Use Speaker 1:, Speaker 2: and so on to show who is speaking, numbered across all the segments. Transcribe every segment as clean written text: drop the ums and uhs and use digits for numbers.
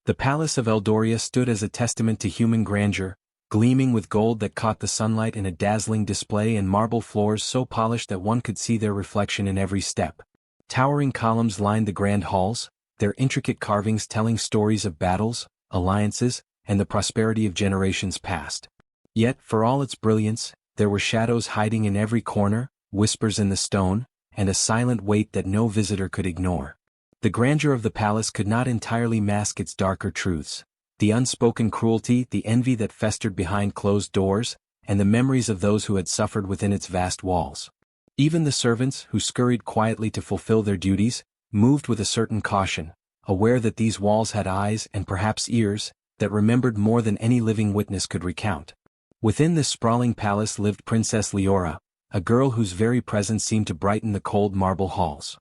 Speaker 1: The palace of Eldoria stood as a testament to human grandeur, gleaming with gold that caught the sunlight in a dazzling display and marble floors so polished that one could see their reflection in every step. Towering columns lined the grand halls, their intricate carvings telling stories of battles, alliances, and the prosperity of generations past. Yet, for all its brilliance, there were shadows hiding in every corner, whispers in the stone, and a silent weight that no visitor could ignore. The grandeur of the palace could not entirely mask its darker truths. The unspoken cruelty, the envy that festered behind closed doors, and the memories of those who had suffered within its vast walls. Even the servants, who scurried quietly to fulfill their duties, moved with a certain caution, aware that these walls had eyes and perhaps ears, that remembered more than any living witness could recount. Within this sprawling palace lived Princess Leora, a girl whose very presence seemed to brighten the cold marble halls.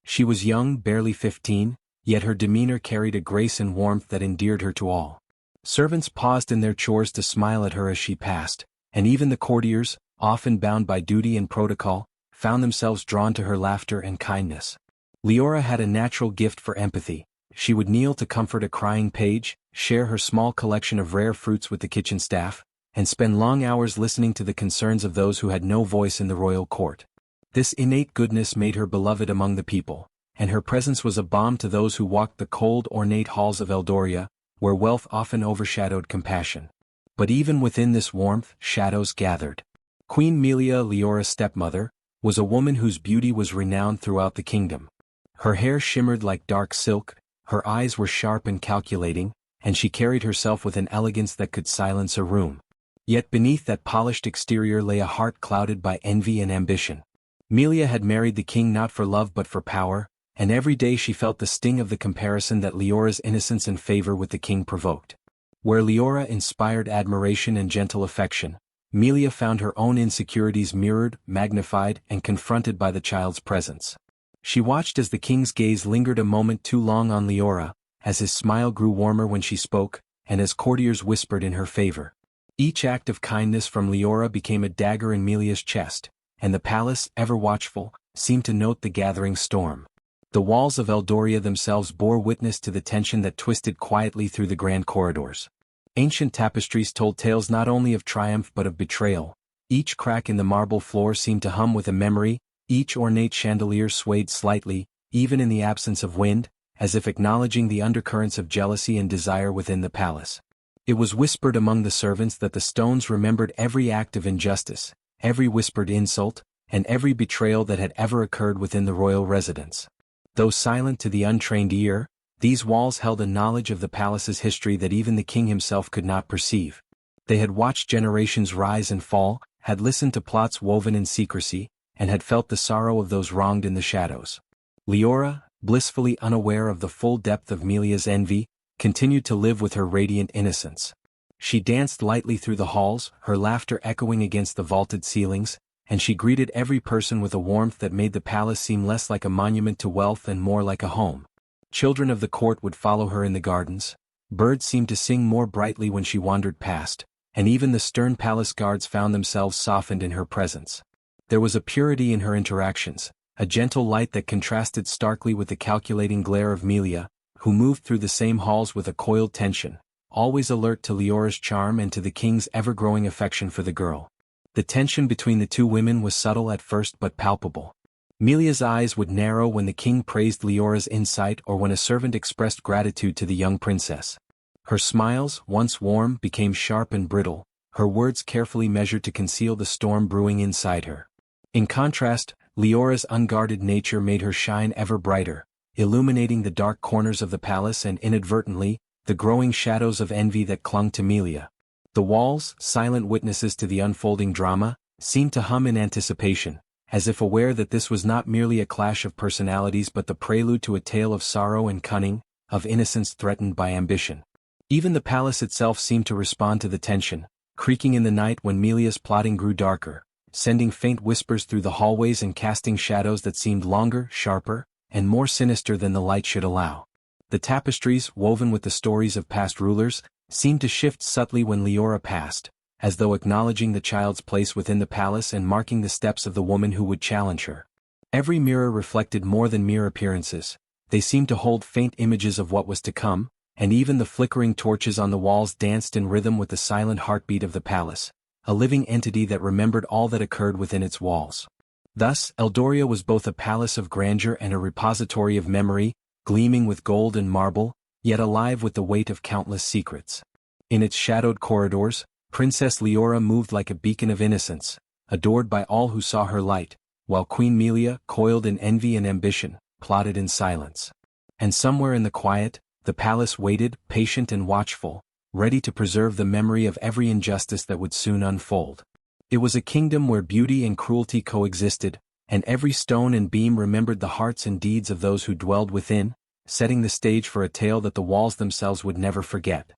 Speaker 1: She was young, barely 15, yet her demeanor carried a grace and warmth that endeared her to all. Servants paused in their chores to smile at her as she passed, and even the courtiers, often bound by duty and protocol, found themselves drawn to her laughter and kindness. Leora had a natural gift for empathy. She would kneel to comfort a crying page, share her small collection of rare fruits with the kitchen staff, and spend long hours listening to the concerns of those who had no voice in the royal court. This innate goodness made her beloved among the people, and her presence was a balm to those who walked the cold, ornate halls of Eldoria, where wealth often overshadowed compassion. But even within this warmth, shadows gathered. Queen Melia, Leora's stepmother, was a woman whose beauty was renowned throughout the kingdom. Her hair shimmered like dark silk, her eyes were sharp and calculating, and she carried herself with an elegance that could silence a room. Yet beneath that polished exterior lay a heart clouded by envy and ambition. Melia had married the king not for love but for power, and every day she felt the sting of the comparison that Leora's innocence and favor with the king provoked. Where Leora inspired admiration and gentle affection, Melia found her own insecurities mirrored, magnified, and confronted by the child's presence. She watched as the king's gaze lingered a moment too long on Leora, as his smile grew warmer when she spoke, and as courtiers whispered in her favor. Each act of kindness from Leora became a dagger in Melia's chest, and the palace, ever watchful, seemed to note the gathering storm. The walls of Eldoria themselves bore witness to the tension that twisted quietly through the grand corridors. Ancient tapestries told tales not only of triumph but of betrayal. Each crack in the marble floor seemed to hum with a memory, each ornate chandelier swayed slightly, even in the absence of wind, as if acknowledging the undercurrents of jealousy and desire within the palace. It was whispered among the servants that the stones remembered every act of injustice, every whispered insult, and every betrayal that had ever occurred within the royal residence. Though silent to the untrained ear, these walls held a knowledge of the palace's history that even the king himself could not perceive. They had watched generations rise and fall, had listened to plots woven in secrecy, and had felt the sorrow of those wronged in the shadows. Leora, blissfully unaware of the full depth of Melia's envy, continued to live with her radiant innocence. She danced lightly through the halls, her laughter echoing against the vaulted ceilings, and she greeted every person with a warmth that made the palace seem less like a monument to wealth and more like a home. Children of the court would follow her in the gardens, birds seemed to sing more brightly when she wandered past, and even the stern palace guards found themselves softened in her presence. There was a purity in her interactions, a gentle light that contrasted starkly with the calculating glare of Melia, who moved through the same halls with a coiled tension, always alert to Leora's charm and to the king's ever-growing affection for the girl. The tension between the two women was subtle at first but palpable. Melia's eyes would narrow when the king praised Leora's insight or when a servant expressed gratitude to the young princess. Her smiles, once warm, became sharp and brittle, her words carefully measured to conceal the storm brewing inside her. In contrast, Leora's unguarded nature made her shine ever brighter, illuminating the dark corners of the palace and inadvertently, the growing shadows of envy that clung to Melia. The walls, silent witnesses to the unfolding drama, seemed to hum in anticipation, as if aware that this was not merely a clash of personalities but the prelude to a tale of sorrow and cunning, of innocence threatened by ambition. Even the palace itself seemed to respond to the tension, creaking in the night when Melia's plotting grew darker, sending faint whispers through the hallways and casting shadows that seemed longer, sharper, and more sinister than the light should allow. The tapestries, woven with the stories of past rulers, seemed to shift subtly when Leora passed, as though acknowledging the child's place within the palace and marking the steps of the woman who would challenge her. Every mirror reflected more than mere appearances, they seemed to hold faint images of what was to come, and even the flickering torches on the walls danced in rhythm with the silent heartbeat of the palace, a living entity that remembered all that occurred within its walls. Thus, Eldoria was both a palace of grandeur and a repository of memory, gleaming with gold and marble, yet alive with the weight of countless secrets. In its shadowed corridors, Princess Leora moved like a beacon of innocence, adored by all who saw her light, while Queen Melia, coiled in envy and ambition, plotted in silence. And somewhere in the quiet, the palace waited, patient and watchful, ready to preserve the memory of every injustice that would soon unfold. It was a kingdom where beauty and cruelty coexisted, and every stone and beam remembered the hearts and deeds of those who dwelled within, setting the stage for a tale that the walls themselves would never forget.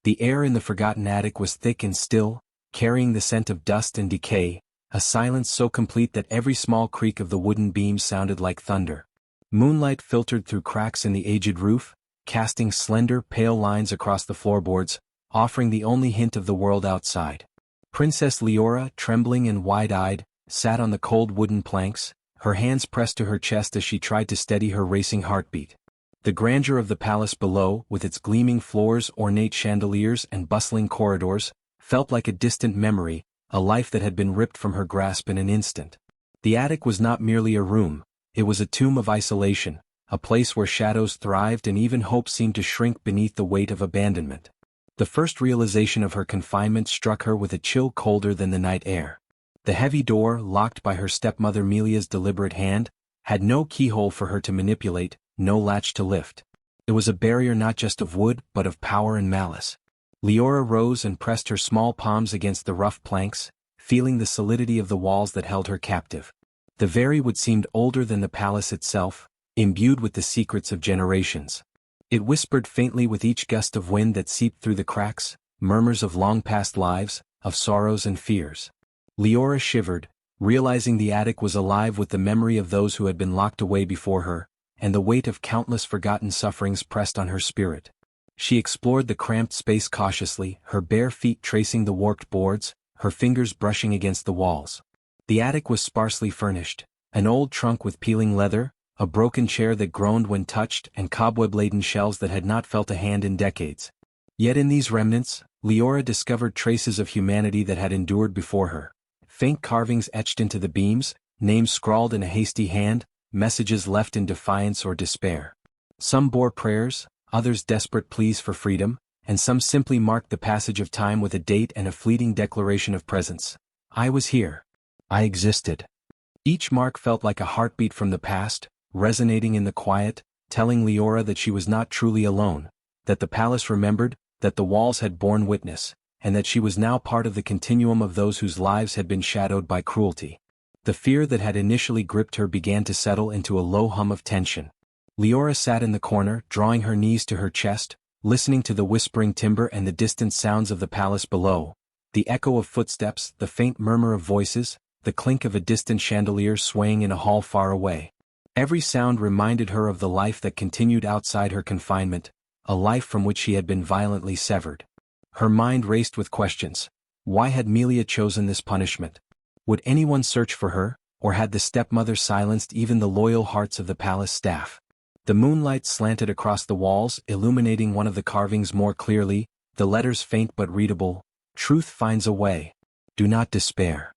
Speaker 1: The air in the forgotten attic was thick and still, carrying the scent of dust and decay, a silence so complete that every small creak of the wooden beams sounded like thunder. Moonlight filtered through cracks in the aged roof, casting slender, pale lines across the floorboards, offering the only hint of the world outside. Princess Leora, trembling and wide-eyed, sat on the cold wooden planks, her hands pressed to her chest as she tried to steady her racing heartbeat. The grandeur of the palace below, with its gleaming floors, ornate chandeliers, and bustling corridors, felt like a distant memory, a life that had been ripped from her grasp in an instant. The attic was not merely a room, it was a tomb of isolation, a place where shadows thrived and even hope seemed to shrink beneath the weight of abandonment. The first realization of her confinement struck her with a chill colder than the night air. The heavy door, locked by her stepmother Melia's deliberate hand, had no keyhole for her to manipulate, no latch to lift. It was a barrier not just of wood but of power and malice. Leora rose and pressed her small palms against the rough planks, feeling the solidity of the walls that held her captive. The very wood seemed older than the palace itself, imbued with the secrets of generations. It whispered faintly with each gust of wind that seeped through the cracks, murmurs of long-past lives, of sorrows and fears. Leora shivered, realizing the attic was alive with the memory of those who had been locked away before her, and the weight of countless forgotten sufferings pressed on her spirit. She explored the cramped space cautiously, her bare feet tracing the warped boards, her fingers brushing against the walls. The attic was sparsely furnished, an old trunk with peeling leather, a broken chair that groaned when touched, and cobweb-laden shelves that had not felt a hand in decades. Yet in these remnants, Leora discovered traces of humanity that had endured before her. Faint carvings etched into the beams, names scrawled in a hasty hand, messages left in defiance or despair. Some bore prayers, others desperate pleas for freedom, and some simply marked the passage of time with a date and a fleeting declaration of presence. I was here. I existed. Each mark felt like a heartbeat from the past, resonating in the quiet, telling Leora that she was not truly alone, that the palace remembered, that the walls had borne witness, and that she was now part of the continuum of those whose lives had been shadowed by cruelty. The fear that had initially gripped her began to settle into a low hum of tension. Leora sat in the corner, drawing her knees to her chest, listening to the whispering timber and the distant sounds of the palace below, the echo of footsteps, the faint murmur of voices, the clink of a distant chandelier swaying in a hall far away. Every sound reminded her of the life that continued outside her confinement, a life from which she had been violently severed. Her mind raced with questions. Why had Melia chosen this punishment? Would anyone search for her, or had the stepmother silenced even the loyal hearts of the palace staff? The moonlight slanted across the walls, illuminating one of the carvings more clearly, the letters faint but readable. Truth finds a way. Do not despair.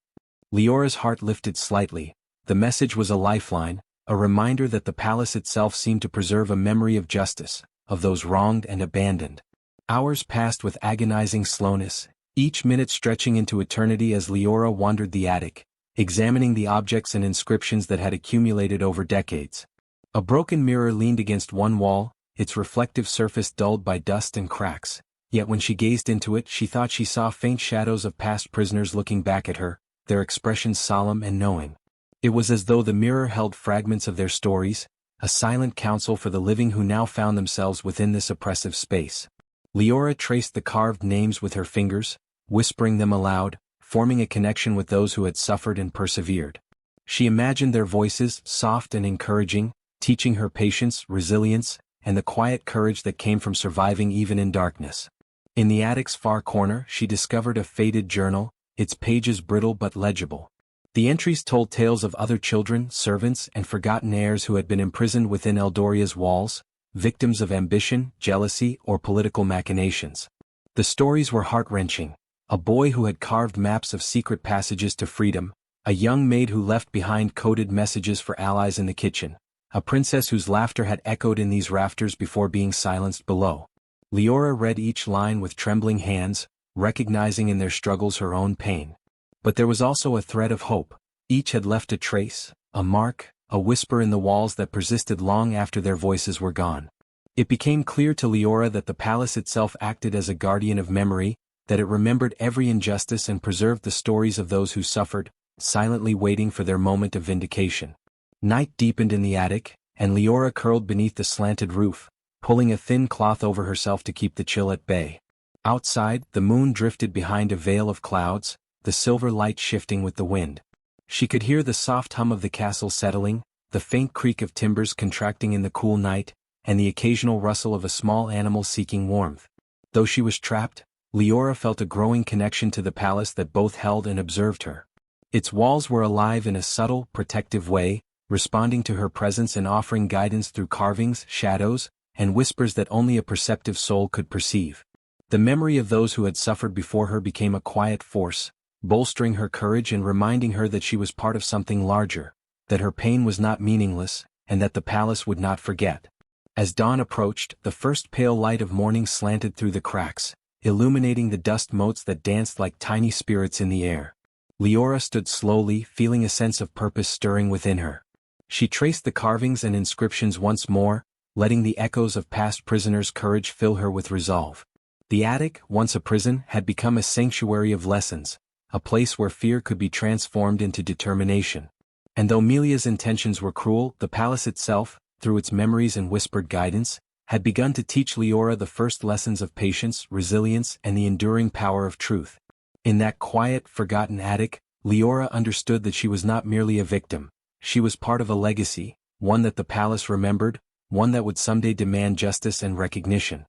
Speaker 1: Leora's heart lifted slightly. The message was a lifeline, a reminder that the palace itself seemed to preserve a memory of justice, of those wronged and abandoned. Hours passed with agonizing slowness, each minute stretching into eternity as Leora wandered the attic, examining the objects and inscriptions that had accumulated over decades. A broken mirror leaned against one wall, its reflective surface dulled by dust and cracks, yet when she gazed into it she thought she saw faint shadows of past prisoners looking back at her, their expressions solemn and knowing. It was as though the mirror held fragments of their stories, a silent counsel for the living who now found themselves within this oppressive space. Leora traced the carved names with her fingers, whispering them aloud, forming a connection with those who had suffered and persevered. She imagined their voices, soft and encouraging, teaching her patience, resilience, and the quiet courage that came from surviving even in darkness. In the attic's far corner she discovered a faded journal, its pages brittle but legible. The entries told tales of other children, servants, and forgotten heirs who had been imprisoned within Eldoria's walls, victims of ambition, jealousy, or political machinations. The stories were heart-wrenching. A boy who had carved maps of secret passages to freedom, a young maid who left behind coded messages for allies in the kitchen, a princess whose laughter had echoed in these rafters before being silenced below. Leora read each line with trembling hands, recognizing in their struggles her own pain. But there was also a thread of hope. Each had left a trace, a mark, a whisper in the walls that persisted long after their voices were gone. It became clear to Leora that the palace itself acted as a guardian of memory, that it remembered every injustice and preserved the stories of those who suffered, silently waiting for their moment of vindication. Night deepened in the attic, and Leora curled beneath the slanted roof, pulling a thin cloth over herself to keep the chill at bay. Outside, the moon drifted behind a veil of clouds, the silver light shifting with the wind. She could hear the soft hum of the castle settling, the faint creak of timbers contracting in the cool night, and the occasional rustle of a small animal seeking warmth. Though she was trapped, Leora felt a growing connection to the palace that both held and observed her. Its walls were alive in a subtle, protective way, responding to her presence and offering guidance through carvings, shadows, and whispers that only a perceptive soul could perceive. The memory of those who had suffered before her became a quiet force, bolstering her courage and reminding her that she was part of something larger, that her pain was not meaningless, and that the palace would not forget. As dawn approached, the first pale light of morning slanted through the cracks, illuminating the dust motes that danced like tiny spirits in the air. Leora stood slowly, feeling a sense of purpose stirring within her. She traced the carvings and inscriptions once more, letting the echoes of past prisoners' courage fill her with resolve. The attic, once a prison, had become a sanctuary of lessons, a place where fear could be transformed into determination. And though Melia's intentions were cruel, the palace itself, through its memories and whispered guidance, had begun to teach Leora the first lessons of patience, resilience, and the enduring power of truth. In that quiet, forgotten attic, Leora understood that she was not merely a victim. She was part of a legacy, one that the palace remembered, one that would someday demand justice and recognition.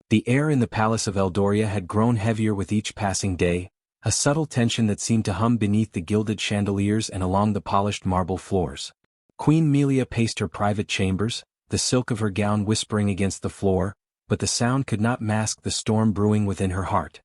Speaker 1: The air in the palace of Eldoria had grown heavier with each passing day, a subtle tension that seemed to hum beneath the gilded chandeliers and along the polished marble floors. Queen Melia paced her private chambers, the silk of her gown whispering against the floor, but the sound could not mask the storm brewing within her heart.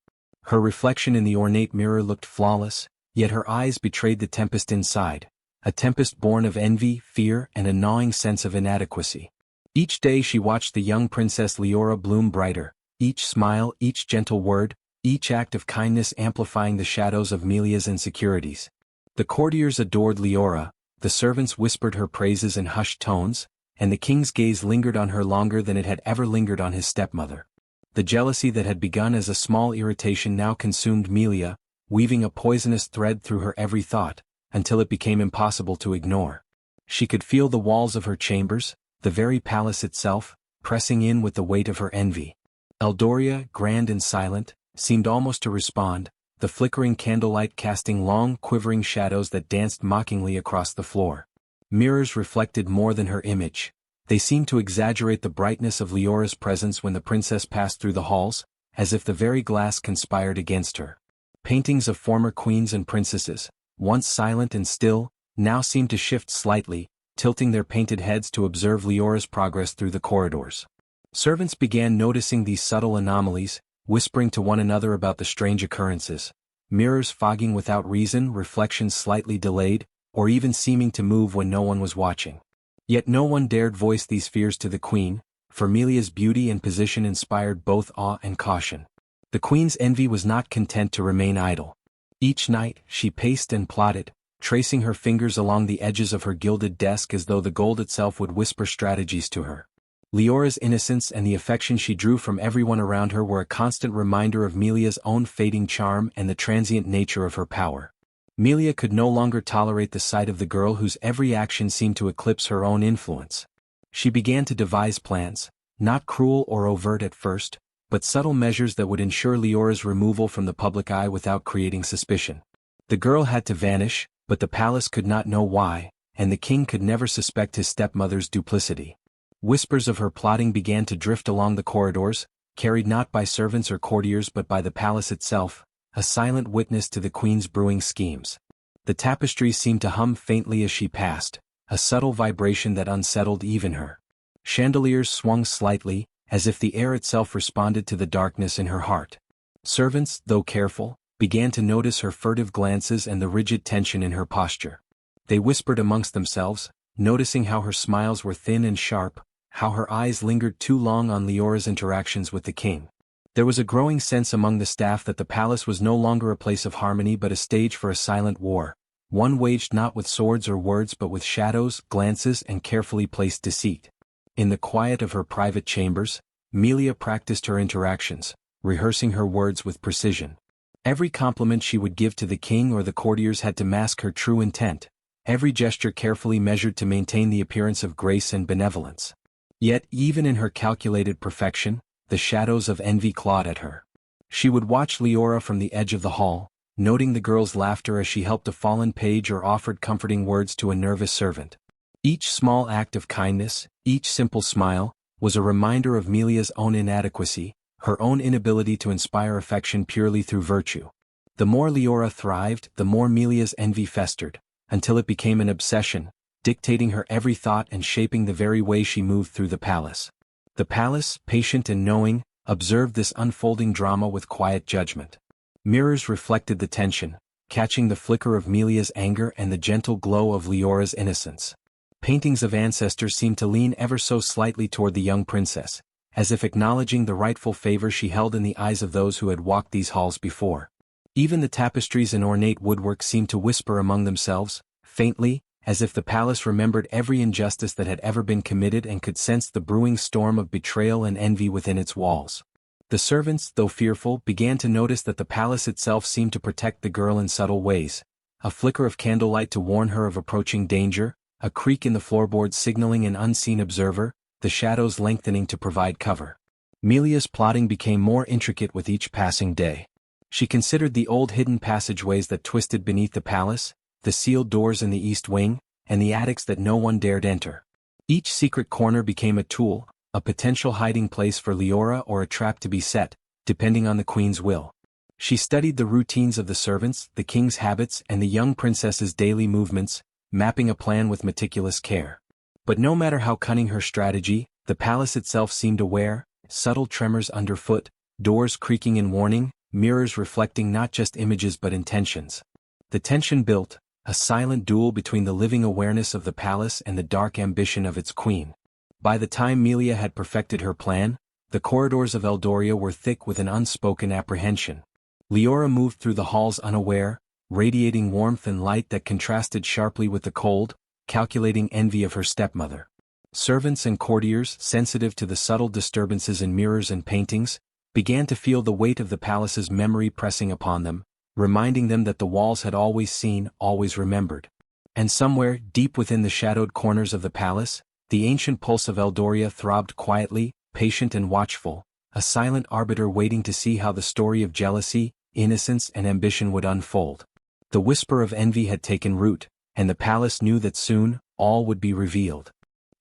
Speaker 1: Her reflection in the ornate mirror looked flawless, yet her eyes betrayed the tempest inside, a tempest born of envy, fear, and a gnawing sense of inadequacy. Each day she watched the young Princess Leora bloom brighter, each smile, each gentle word, each act of kindness amplifying the shadows of Melia's insecurities. The courtiers adored Leora, the servants whispered her praises in hushed tones, and the king's gaze lingered on her longer than it had ever lingered on his stepmother. The jealousy that had begun as a small irritation now consumed Melia, weaving a poisonous thread through her every thought, until it became impossible to ignore. She could feel the walls of her chambers, the very palace itself, pressing in with the weight of her envy. Eldoria, grand and silent, seemed almost to respond, the flickering candlelight casting long, quivering shadows that danced mockingly across the floor. Mirrors reflected more than her image. They seemed to exaggerate the brightness of Leora's presence when the princess passed through the halls, as if the very glass conspired against her. Paintings of former queens and princesses, once silent and still, now seemed to shift slightly, tilting their painted heads to observe Leora's progress through the corridors. Servants began noticing these subtle anomalies, whispering to one another about the strange occurrences. Mirrors fogging without reason, reflections slightly delayed, or even seeming to move when no one was watching. Yet no one dared voice these fears to the queen, for Melia's beauty and position inspired both awe and caution. The queen's envy was not content to remain idle. Each night, she paced and plotted, tracing her fingers along the edges of her gilded desk as though the gold itself would whisper strategies to her. Leora's innocence and the affection she drew from everyone around her were a constant reminder of Melia's own fading charm and the transient nature of her power. Melia could no longer tolerate the sight of the girl whose every action seemed to eclipse her own influence. She began to devise plans, not cruel or overt at first, but subtle measures that would ensure Leora's removal from the public eye without creating suspicion. The girl had to vanish, but the palace could not know why, and the king could never suspect his stepmother's duplicity. Whispers of her plotting began to drift along the corridors, carried not by servants or courtiers but by the palace itself, a silent witness to the queen's brewing schemes. The tapestries seemed to hum faintly as she passed, a subtle vibration that unsettled even her. Chandeliers swung slightly, as if the air itself responded to the darkness in her heart. Servants, though careful, began to notice her furtive glances and the rigid tension in her posture. They whispered amongst themselves, noticing how her smiles were thin and sharp, how her eyes lingered too long on Leora's interactions with the king. There was a growing sense among the staff that the palace was no longer a place of harmony but a stage for a silent war, one waged not with swords or words but with shadows, glances, and carefully placed deceit. In the quiet of her private chambers, Melia practiced her interactions, rehearsing her words with precision. Every compliment she would give to the king or the courtiers had to mask her true intent, every gesture carefully measured to maintain the appearance of grace and benevolence. Yet, even in her calculated perfection, the shadows of envy clawed at her. She would watch Leora from the edge of the hall, noting the girl's laughter as she helped a fallen page or offered comforting words to a nervous servant. Each small act of kindness, each simple smile, was a reminder of Melia's own inadequacy, her own inability to inspire affection purely through virtue. The more Leora thrived, the more Melia's envy festered, until it became an obsession, dictating her every thought and shaping the very way she moved through the palace. The palace, patient and knowing, observed this unfolding drama with quiet judgment. Mirrors reflected the tension, catching the flicker of Melia's anger and the gentle glow of Leora's innocence. Paintings of ancestors seemed to lean ever so slightly toward the young princess, as if acknowledging the rightful favor she held in the eyes of those who had walked these halls before. Even the tapestries and ornate woodwork seemed to whisper among themselves, faintly, as if the palace remembered every injustice that had ever been committed and could sense the brewing storm of betrayal and envy within its walls. The servants, though fearful, began to notice that the palace itself seemed to protect the girl in subtle ways, a flicker of candlelight to warn her of approaching danger, a creak in the floorboards signaling an unseen observer, the shadows lengthening to provide cover. Melia's plotting became more intricate with each passing day. She considered the old hidden passageways that twisted beneath the palace, the sealed doors in the east wing, and the attics that no one dared enter. Each secret corner became a tool, a potential hiding place for Leora or a trap to be set, depending on the queen's will. She studied the routines of the servants, the king's habits, and the young princess's daily movements, mapping a plan with meticulous care. But no matter how cunning her strategy, the palace itself seemed aware, subtle tremors underfoot, doors creaking in warning, mirrors reflecting not just images but intentions. The tension built, a silent duel between the living awareness of the palace and the dark ambition of its queen. By the time Melia had perfected her plan, the corridors of Eldoria were thick with an unspoken apprehension. Leora moved through the halls unaware, radiating warmth and light that contrasted sharply with the cold, calculating envy of her stepmother. Servants and courtiers, sensitive to the subtle disturbances in mirrors and paintings, began to feel the weight of the palace's memory pressing upon them, reminding them that the walls had always seen, always remembered. And somewhere, deep within the shadowed corners of the palace, the ancient pulse of Eldoria throbbed quietly, patient and watchful, a silent arbiter waiting to see how the story of jealousy, innocence and ambition would unfold. The whisper of envy had taken root, and the palace knew that soon, all would be revealed.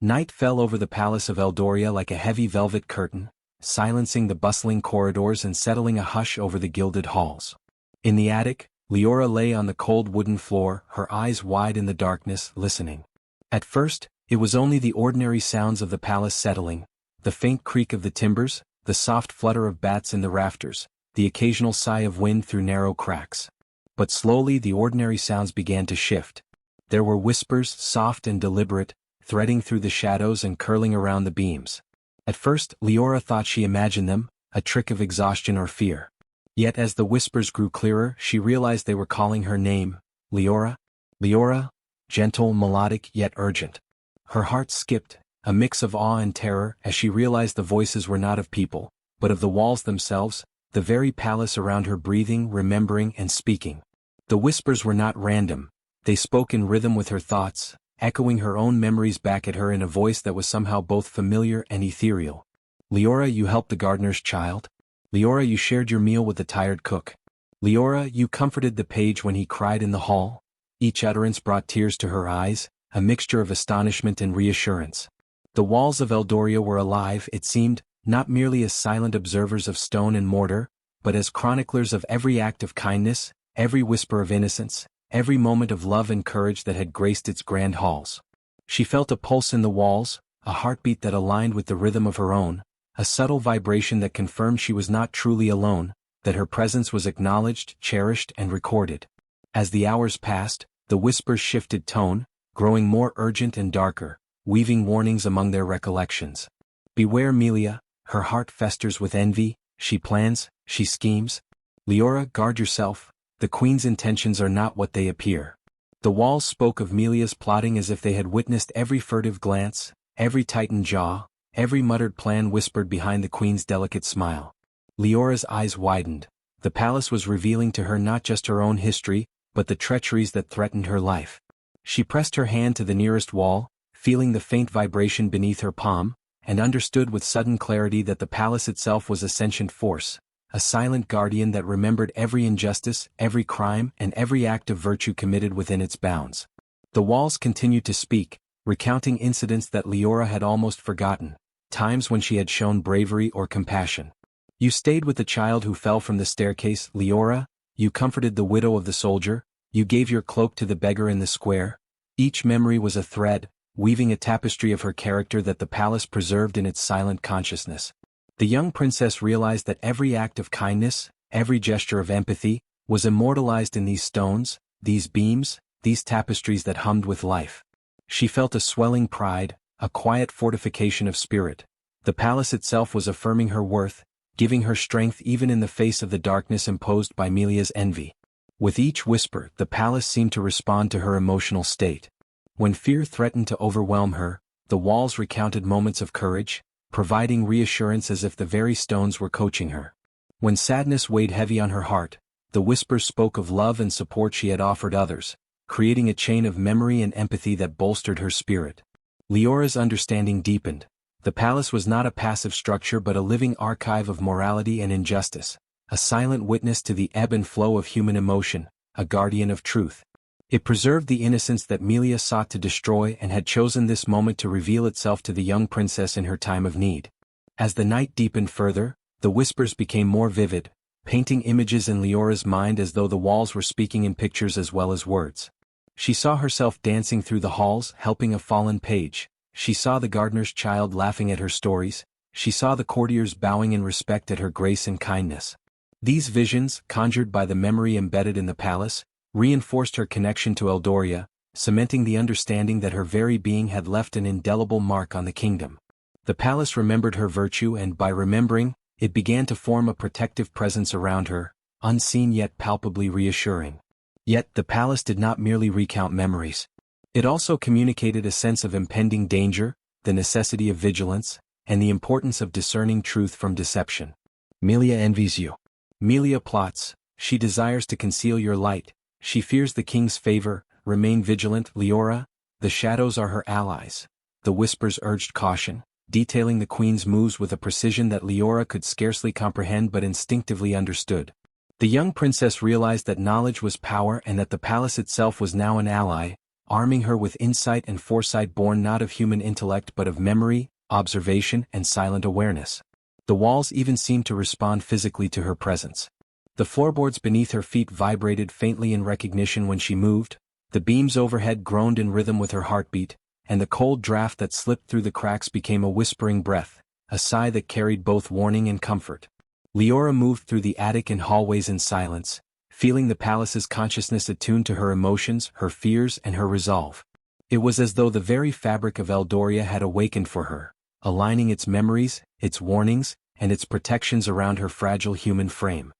Speaker 1: Night fell over the palace of Eldoria like a heavy velvet curtain, silencing the bustling corridors and settling a hush over the gilded halls. In the attic, Leora lay on the cold wooden floor, her eyes wide in the darkness, listening. At first, it was only the ordinary sounds of the palace settling, the faint creak of the timbers, the soft flutter of bats in the rafters, the occasional sigh of wind through narrow cracks. But slowly the ordinary sounds began to shift. There were whispers, soft and deliberate, threading through the shadows and curling around the beams. At first, Leora thought she imagined them, a trick of exhaustion or fear. Yet as the whispers grew clearer, she realized they were calling her name, Leora. Leora, gentle, melodic, yet urgent. Her heart skipped, a mix of awe and terror, as she realized the voices were not of people, but of the walls themselves, the very palace around her breathing, remembering, and speaking. The whispers were not random, they spoke in rhythm with her thoughts, echoing her own memories back at her in a voice that was somehow both familiar and ethereal. Leora, you helped the gardener's child? Leora, you shared your meal with the tired cook. Leora, you comforted the page when he cried in the hall? Each utterance brought tears to her eyes, a mixture of astonishment and reassurance. The walls of Eldoria were alive, it seemed, not merely as silent observers of stone and mortar, but as chroniclers of every act of kindness, every whisper of innocence, every moment of love and courage that had graced its grand halls. She felt a pulse in the walls, a heartbeat that aligned with the rhythm of her own, a subtle vibration that confirmed she was not truly alone, that her presence was acknowledged, cherished, and recorded. As the hours passed, the whispers shifted tone, growing more urgent and darker, weaving warnings among their recollections. Beware Melia, her heart festers with envy, she plans, she schemes. Leora, guard yourself, the queen's intentions are not what they appear. The walls spoke of Melia's plotting as if they had witnessed every furtive glance, every tightened jaw, every muttered plan whispered behind the queen's delicate smile. Leora's eyes widened. The palace was revealing to her not just her own history, but the treacheries that threatened her life. She pressed her hand to the nearest wall, feeling the faint vibration beneath her palm, and understood with sudden clarity that the palace itself was a sentient force, a silent guardian that remembered every injustice, every crime, and every act of virtue committed within its bounds. The walls continued to speak, recounting incidents that Leora had almost forgotten, times when she had shown bravery or compassion. You stayed with the child who fell from the staircase, Leora, you comforted the widow of the soldier, you gave your cloak to the beggar in the square. Each memory was a thread, weaving a tapestry of her character that the palace preserved in its silent consciousness. The young princess realized that every act of kindness, every gesture of empathy, was immortalized in these stones, these beams, these tapestries that hummed with life. She felt a swelling pride, a quiet fortification of spirit. The palace itself was affirming her worth, giving her strength even in the face of the darkness imposed by Melia's envy. With each whisper, the palace seemed to respond to her emotional state. When fear threatened to overwhelm her, the walls recounted moments of courage, providing reassurance as if the very stones were coaching her. When sadness weighed heavy on her heart, the whispers spoke of love and support she had offered others, creating a chain of memory and empathy that bolstered her spirit. Leora's understanding deepened. The palace was not a passive structure but a living archive of morality and injustice, a silent witness to the ebb and flow of human emotion, a guardian of truth. It preserved the innocence that Melia sought to destroy and had chosen this moment to reveal itself to the young princess in her time of need. As the night deepened further, the whispers became more vivid, painting images in Leora's mind as though the walls were speaking in pictures as well as words. She saw herself dancing through the halls, helping a fallen page. She saw the gardener's child laughing at her stories. She saw the courtiers bowing in respect at her grace and kindness. These visions, conjured by the memory embedded in the palace, reinforced her connection to Eldoria, cementing the understanding that her very being had left an indelible mark on the kingdom. The palace remembered her virtue and by remembering, it began to form a protective presence around her, unseen yet palpably reassuring. Yet the palace did not merely recount memories. It also communicated a sense of impending danger, the necessity of vigilance, and the importance of discerning truth from deception. Melia envies you. Melia plots, she desires to conceal your light, she fears the king's favor, remain vigilant, Leora, the shadows are her allies. The whispers urged caution, detailing the queen's moves with a precision that Leora could scarcely comprehend but instinctively understood. The young princess realized that knowledge was power and that the palace itself was now an ally, arming her with insight and foresight born not of human intellect but of memory, observation, and silent awareness. The walls even seemed to respond physically to her presence. The floorboards beneath her feet vibrated faintly in recognition when she moved, the beams overhead groaned in rhythm with her heartbeat, and the cold draft that slipped through the cracks became a whispering breath, a sigh that carried both warning and comfort. Leora moved through the attic and hallways in silence, feeling the palace's consciousness attuned to her emotions, her fears, and her resolve. It was as though the very fabric of Eldoria had awakened for her, aligning its memories, its warnings, and its protections around her fragile human frame.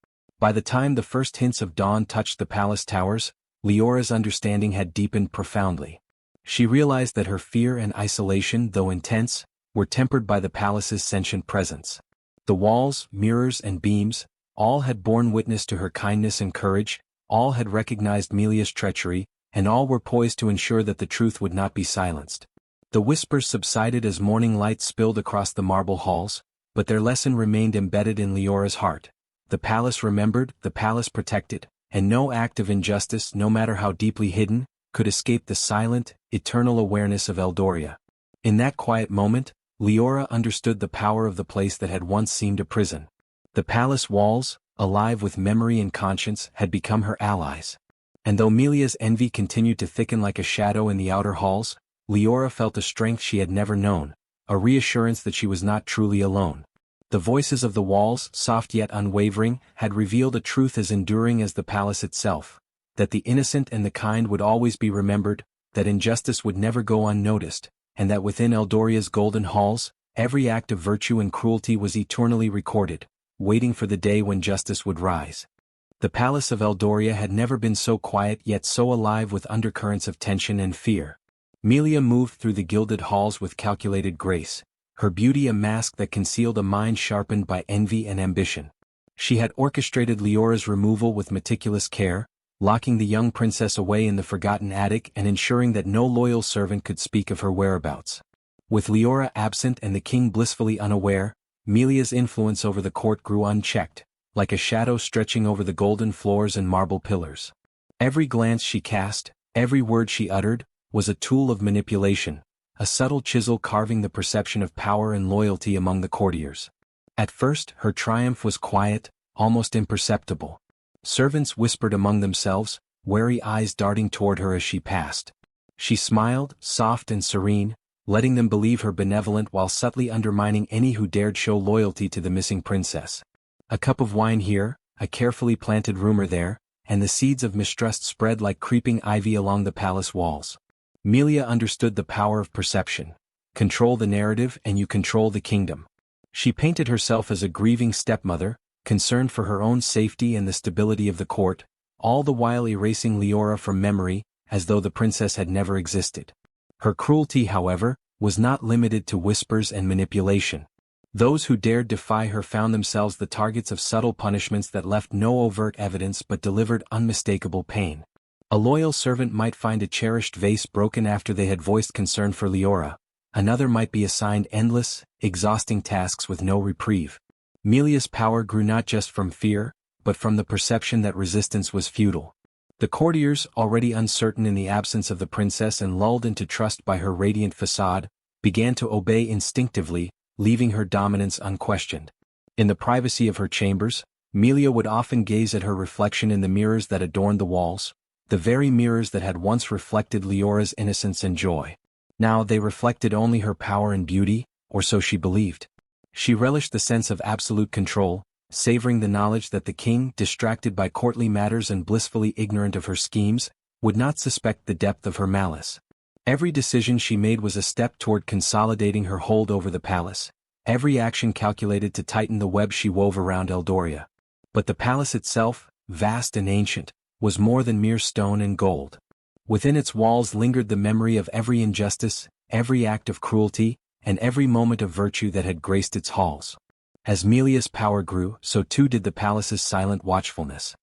Speaker 1: By the time the first hints of dawn touched the palace towers, Leora's understanding had deepened profoundly. She realized that her fear and isolation, though intense, were tempered by the palace's sentient presence. The walls, mirrors, and beams, all had borne witness to her kindness and courage, all had recognized Melia's treachery, and all were poised to ensure that the truth would not be silenced. The whispers subsided as morning light spilled across the marble halls, but their lesson remained embedded in Leora's heart. The palace remembered, the palace protected, and no act of injustice, no matter how deeply hidden, could escape the silent, eternal awareness of Eldoria. In that quiet moment, Leora understood the power of the place that had once seemed a prison. The palace walls, alive with memory and conscience, had become her allies. And though Melia's envy continued to thicken like a shadow in the outer halls, Leora felt a strength she had never known, a reassurance that she was not truly alone. The voices of the walls, soft yet unwavering, had revealed a truth as enduring as the palace itself, that the innocent and the kind would always be remembered, that injustice would never go unnoticed, and that within Eldoria's golden halls, every act of virtue and cruelty was eternally recorded, waiting for the day when justice would rise. The palace of Eldoria had never been so quiet yet so alive with undercurrents of tension and fear. Melia moved through the gilded halls with calculated grace, her beauty a mask that concealed a mind sharpened by envy and ambition. She had orchestrated Leora's removal with meticulous care, locking the young princess away in the forgotten attic and ensuring that no loyal servant could speak of her whereabouts. With Leora absent and the king blissfully unaware, Melia's influence over the court grew unchecked, like a shadow stretching over the golden floors and marble pillars. Every glance she cast, every word she uttered, was a tool of manipulation, a subtle chisel carving the perception of power and loyalty among the courtiers. At first, her triumph was quiet, almost imperceptible. Servants whispered among themselves, wary eyes darting toward her as she passed. She smiled, soft and serene, letting them believe her benevolent while subtly undermining any who dared show loyalty to the missing princess. A cup of wine here, a carefully planted rumor there, and the seeds of mistrust spread like creeping ivy along the palace walls. Melia understood the power of perception. Control the narrative and you control the kingdom. She painted herself as a grieving stepmother, concerned for her own safety and the stability of the court, all the while erasing Leora from memory, as though the princess had never existed. Her cruelty, however, was not limited to whispers and manipulation. Those who dared defy her found themselves the targets of subtle punishments that left no overt evidence but delivered unmistakable pain. A loyal servant might find a cherished vase broken after they had voiced concern for Leora. Another might be assigned endless, exhausting tasks with no reprieve. Melia's power grew not just from fear, but from the perception that resistance was futile. The courtiers, already uncertain in the absence of the princess and lulled into trust by her radiant facade, began to obey instinctively, leaving her dominance unquestioned. In the privacy of her chambers, Melia would often gaze at her reflection in the mirrors that adorned the walls, the very mirrors that had once reflected Leora's innocence and joy. Now they reflected only her power and beauty, or so she believed. She relished the sense of absolute control, savoring the knowledge that the king, distracted by courtly matters and blissfully ignorant of her schemes, would not suspect the depth of her malice. Every decision she made was a step toward consolidating her hold over the palace, every action calculated to tighten the web she wove around Eldoria. But the palace itself, vast and ancient, was more than mere stone and gold. Within its walls lingered the memory of every injustice, every act of cruelty, and every moment of virtue that had graced its halls. As Melia's power grew, so too did the palace's silent watchfulness.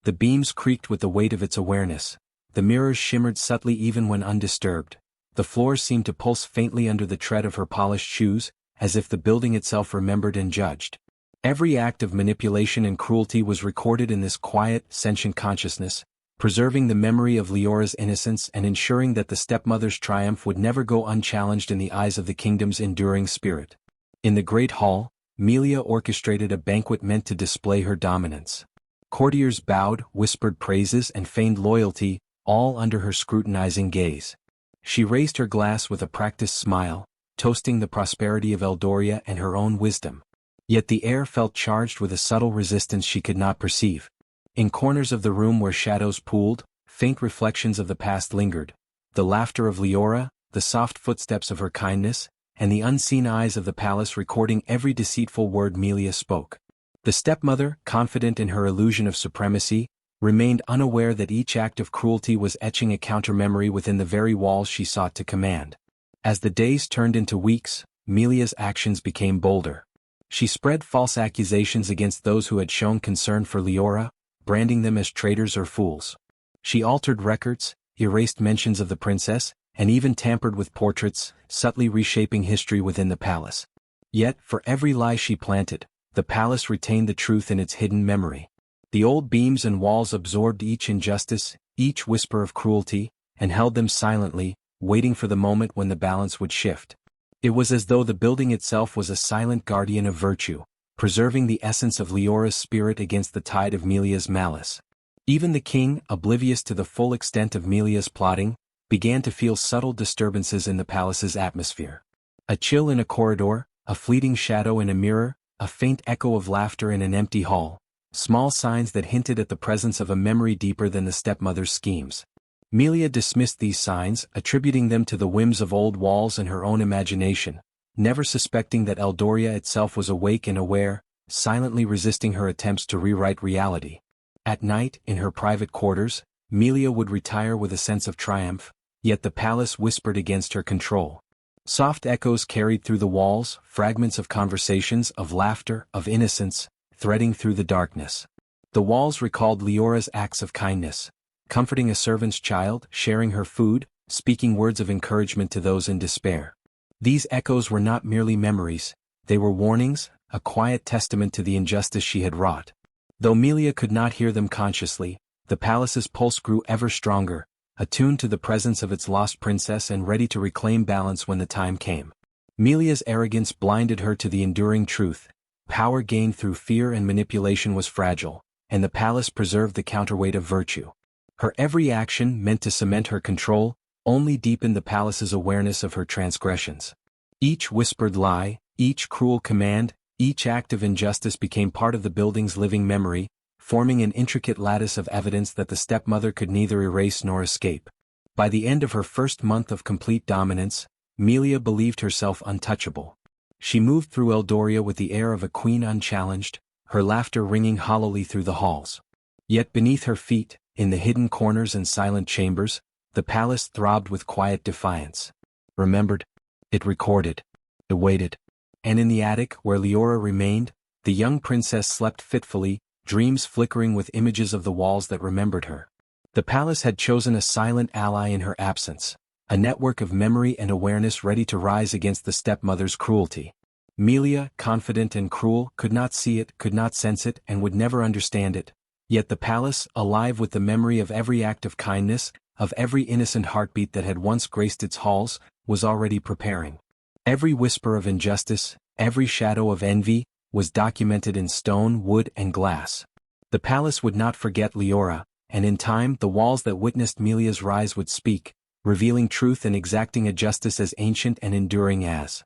Speaker 1: The beams creaked with the weight of its awareness, the mirrors shimmered subtly even when undisturbed, the floors seemed to pulse faintly under the tread of her polished shoes, as if the building itself remembered and judged. Every act of manipulation and cruelty was recorded in this quiet, sentient consciousness, preserving the memory of Leora's innocence and ensuring that the stepmother's triumph would never go unchallenged in the eyes of the kingdom's enduring spirit. In the great hall, Melia orchestrated a banquet meant to display her dominance. Courtiers bowed, whispered praises and feigned loyalty, all under her scrutinizing gaze. She raised her glass with a practiced smile, toasting the prosperity of Eldoria and her own wisdom. Yet the air felt charged with a subtle resistance she could not perceive. In corners of the room where shadows pooled, faint reflections of the past lingered, the laughter of Leora, the soft footsteps of her kindness, and the unseen eyes of the palace recording every deceitful word Melia spoke. The stepmother, confident in her illusion of supremacy, remained unaware that each act of cruelty was etching a counter-memory within the very walls she sought to command. As the days turned into weeks, Melia's actions became bolder. She spread false accusations against those who had shown concern for Leora, branding them as traitors or fools. She altered records, erased mentions of the princess, and even tampered with portraits, subtly reshaping history within the palace. Yet, for every lie she planted, the palace retained the truth in its hidden memory. The old beams and walls absorbed each injustice, each whisper of cruelty, and held them silently, waiting for the moment when the balance would shift. It was as though the building itself was a silent guardian of virtue, preserving the essence of Leora's spirit against the tide of Melia's malice. Even the king, oblivious to the full extent of Melia's plotting, began to feel subtle disturbances in the palace's atmosphere. A chill in a corridor, a fleeting shadow in a mirror, a faint echo of laughter in an empty hall. Small signs that hinted at the presence of a memory deeper than the stepmother's schemes. Melia dismissed these signs, attributing them to the whims of old walls and her own imagination, never suspecting that Eldoria itself was awake and aware, silently resisting her attempts to rewrite reality. At night, in her private quarters, Melia would retire with a sense of triumph, yet the palace whispered against her control. Soft echoes carried through the walls, fragments of conversations, of laughter, of innocence, threading through the darkness. The walls recalled Leora's acts of kindness, comforting a servant's child, sharing her food, speaking words of encouragement to those in despair. These echoes were not merely memories, they were warnings, a quiet testament to the injustice she had wrought. Though Melia could not hear them consciously, the palace's pulse grew ever stronger, attuned to the presence of its lost princess and ready to reclaim balance when the time came. Melia's arrogance blinded her to the enduring truth. Power gained through fear and manipulation was fragile, and the palace preserved the counterweight of virtue. Her every action, meant to cement her control, only deepened the palace's awareness of her transgressions. Each whispered lie, each cruel command, each act of injustice became part of the building's living memory, forming an intricate lattice of evidence that the stepmother could neither erase nor escape. By the end of her first month of complete dominance, Melia believed herself untouchable. She moved through Eldoria with the air of a queen unchallenged, her laughter ringing hollowly through the halls. Yet beneath her feet, in the hidden corners and silent chambers, the palace throbbed with quiet defiance. Remembered. It recorded. It waited. And in the attic where Leora remained, the young princess slept fitfully, dreams flickering with images of the walls that remembered her. The palace had chosen a silent ally in her absence, a network of memory and awareness ready to rise against the stepmother's cruelty. Melia, confident and cruel, could not see it, could not sense it, and would never understand it. Yet the palace, alive with the memory of every act of kindness, of every innocent heartbeat that had once graced its halls, was already preparing. Every whisper of injustice, every shadow of envy, was documented in stone, wood, and glass. The palace would not forget Leora, and in time the walls that witnessed Melia's rise would speak, revealing truth and exacting a justice as ancient and enduring as.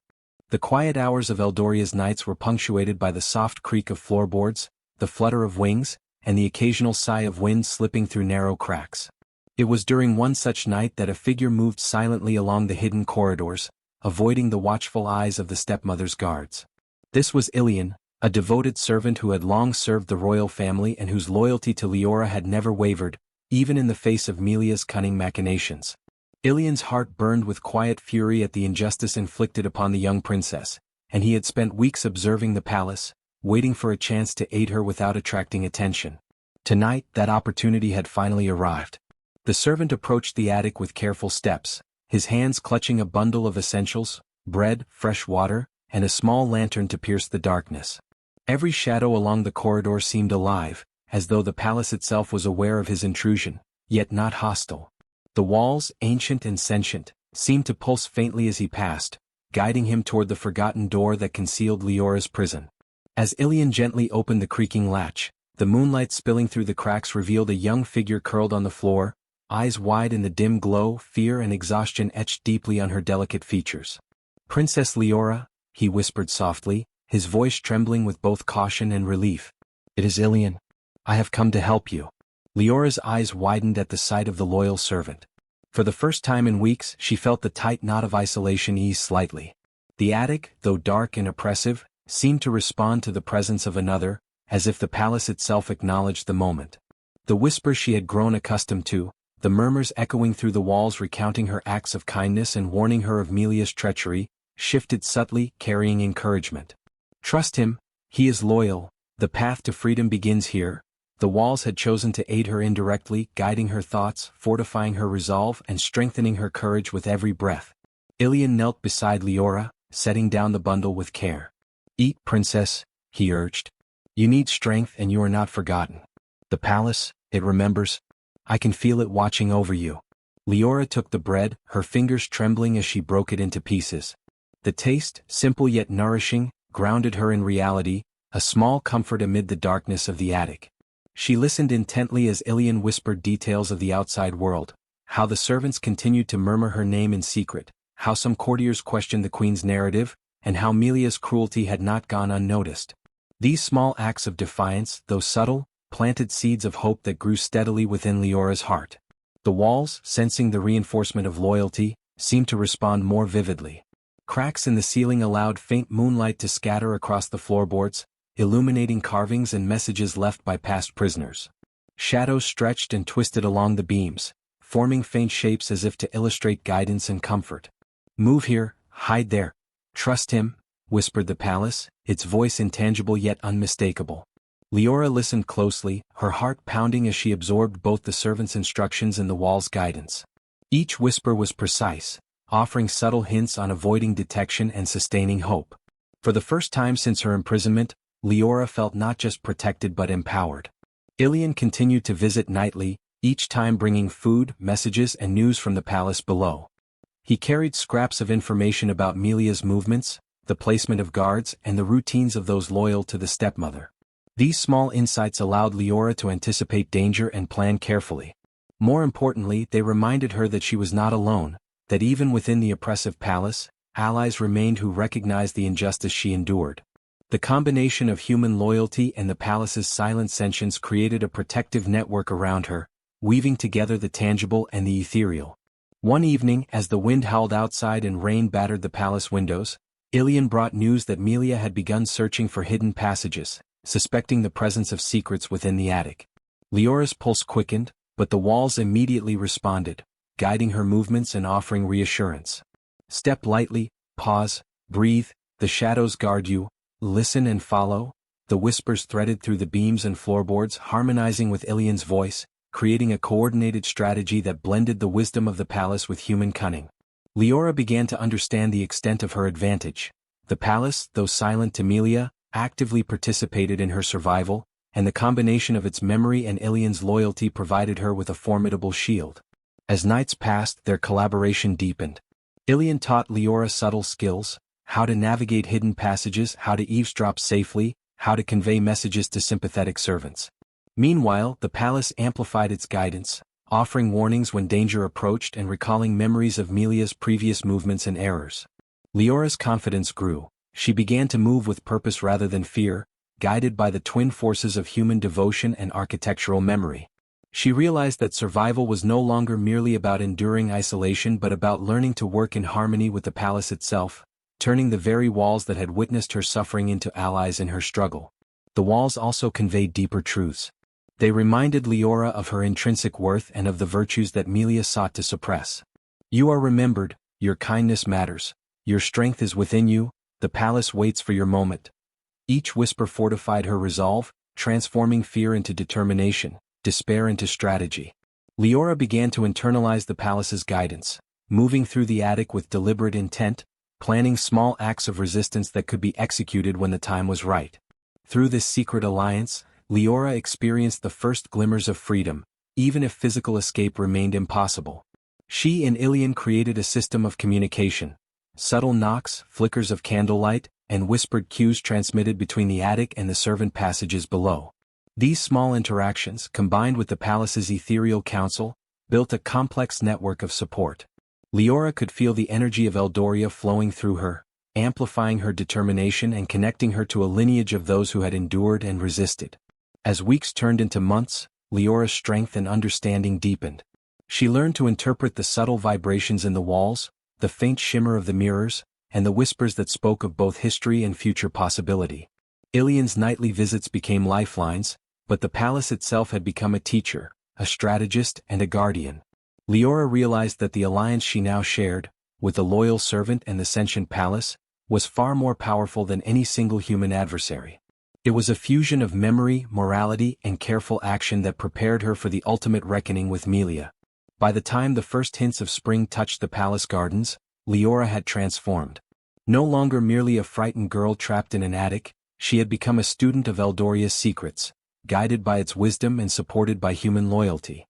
Speaker 1: The quiet hours of Eldoria's nights were punctuated by the soft creak of floorboards, the flutter of wings, and the occasional sigh of wind slipping through narrow cracks. It was during one such night that a figure moved silently along the hidden corridors, avoiding the watchful eyes of the stepmother's guards. This was Ilian, a devoted servant who had long served the royal family and whose loyalty to Leora had never wavered, even in the face of Melia's cunning machinations. Ilian's heart burned with quiet fury at the injustice inflicted upon the young princess, and he had spent weeks observing the palace, waiting for a chance to aid her without attracting attention. Tonight, that opportunity had finally arrived. The servant approached the attic with careful steps, his hands clutching a bundle of essentials, bread, fresh water, and a small lantern to pierce the darkness. Every shadow along the corridor seemed alive, as though the palace itself was aware of his intrusion, yet not hostile. The walls, ancient and sentient, seemed to pulse faintly as he passed, guiding him toward the forgotten door that concealed Leora's prison. As Ilian gently opened the creaking latch, the moonlight spilling through the cracks revealed a young figure curled on the floor, eyes wide in the dim glow, fear and exhaustion etched deeply on her delicate features. "Princess Leora," he whispered softly, his voice trembling with both caution and relief. "It is Ilian. I have come to help you." Leora's eyes widened at the sight of the loyal servant. For the first time in weeks, she felt the tight knot of isolation ease slightly. The attic, though dark and oppressive, seemed to respond to the presence of another, as if the palace itself acknowledged the moment. The whispers she had grown accustomed to, the murmurs echoing through the walls recounting her acts of kindness and warning her of Melia's treachery, shifted subtly, carrying encouragement. "Trust him, he is loyal, the path to freedom begins here." The walls had chosen to aid her indirectly, guiding her thoughts, fortifying her resolve, and strengthening her courage with every breath. Ilian knelt beside Leora, setting down the bundle with care. "Eat, princess," he urged. "You need strength and you are not forgotten. The palace, it remembers. I can feel it watching over you." Leora took the bread, her fingers trembling as she broke it into pieces. The taste, simple yet nourishing, grounded her in reality, a small comfort amid the darkness of the attic. She listened intently as Ilian whispered details of the outside world, how the servants continued to murmur her name in secret, how some courtiers questioned the queen's narrative, and how Melia's cruelty had not gone unnoticed. These small acts of defiance, though subtle, planted seeds of hope that grew steadily within Leora's heart. The walls, sensing the reinforcement of loyalty, seemed to respond more vividly. Cracks in the ceiling allowed faint moonlight to scatter across the floorboards, illuminating carvings and messages left by past prisoners. Shadows stretched and twisted along the beams, forming faint shapes as if to illustrate guidance and comfort. "Move here, hide there. Trust him," whispered the palace, its voice intangible yet unmistakable. Leora listened closely, her heart pounding as she absorbed both the servant's instructions and the wall's guidance. Each whisper was precise, offering subtle hints on avoiding detection and sustaining hope. For the first time since her imprisonment, Leora felt not just protected but empowered. Ilian continued to visit nightly, each time bringing food, messages and news from the palace below. He carried scraps of information about Melia's movements, the placement of guards and the routines of those loyal to the stepmother. These small insights allowed Leora to anticipate danger and plan carefully. More importantly, they reminded her that she was not alone, that even within the oppressive palace, allies remained who recognized the injustice she endured. The combination of human loyalty and the palace's silent sentience created a protective network around her, weaving together the tangible and the ethereal. One evening, as the wind howled outside and rain battered the palace windows, Ilian brought news that Melia had begun searching for hidden passages, suspecting the presence of secrets within the attic. Leora's pulse quickened, but the walls immediately responded, guiding her movements and offering reassurance. "Step lightly, pause, breathe, the shadows guard you, listen and follow," the whispers threaded through the beams and floorboards, harmonizing with Ilian's voice, creating a coordinated strategy that blended the wisdom of the palace with human cunning. Leora began to understand the extent of her advantage. The palace, though silent to Melia, actively participated in her survival, and the combination of its memory and Ilian's loyalty provided her with a formidable shield. As nights passed, their collaboration deepened. Ilian taught Leora subtle skills, how to navigate hidden passages, how to eavesdrop safely, how to convey messages to sympathetic servants. Meanwhile, the palace amplified its guidance, offering warnings when danger approached and recalling memories of Melia's previous movements and errors. Leora's confidence grew. She began to move with purpose rather than fear, guided by the twin forces of human devotion and architectural memory. She realized that survival was no longer merely about enduring isolation but about learning to work in harmony with the palace itself, turning the very walls that had witnessed her suffering into allies in her struggle. The walls also conveyed deeper truths. They reminded Leora of her intrinsic worth and of the virtues that Melia sought to suppress. "You are remembered, your kindness matters, your strength is within you, the palace waits for your moment." Each whisper fortified her resolve, transforming fear into determination, despair into strategy. Leora began to internalize the palace's guidance, moving through the attic with deliberate intent, planning small acts of resistance that could be executed when the time was right. Through this secret alliance, Leora experienced the first glimmers of freedom, even if physical escape remained impossible. She and Ilian created a system of communication. Subtle knocks, flickers of candlelight, and whispered cues transmitted between the attic and the servant passages below. These small interactions, combined with the palace's ethereal council, built a complex network of support. Leora could feel the energy of Eldoria flowing through her, amplifying her determination and connecting her to a lineage of those who had endured and resisted. As weeks turned into months, Leora's strength and understanding deepened. She learned to interpret the subtle vibrations in the walls, the faint shimmer of the mirrors, and the whispers that spoke of both history and future possibility. Ilian's nightly visits became lifelines, but the palace itself had become a teacher, a strategist, and a guardian. Leora realized that the alliance she now shared, with the loyal servant and the sentient palace, was far more powerful than any single human adversary. It was a fusion of memory, morality, and careful action that prepared her for the ultimate reckoning with Melia. By the time the first hints of spring touched the palace gardens, Leora had transformed. No longer merely a frightened girl trapped in an attic, she had become a student of Eldoria's secrets, guided by its wisdom and supported by human loyalty.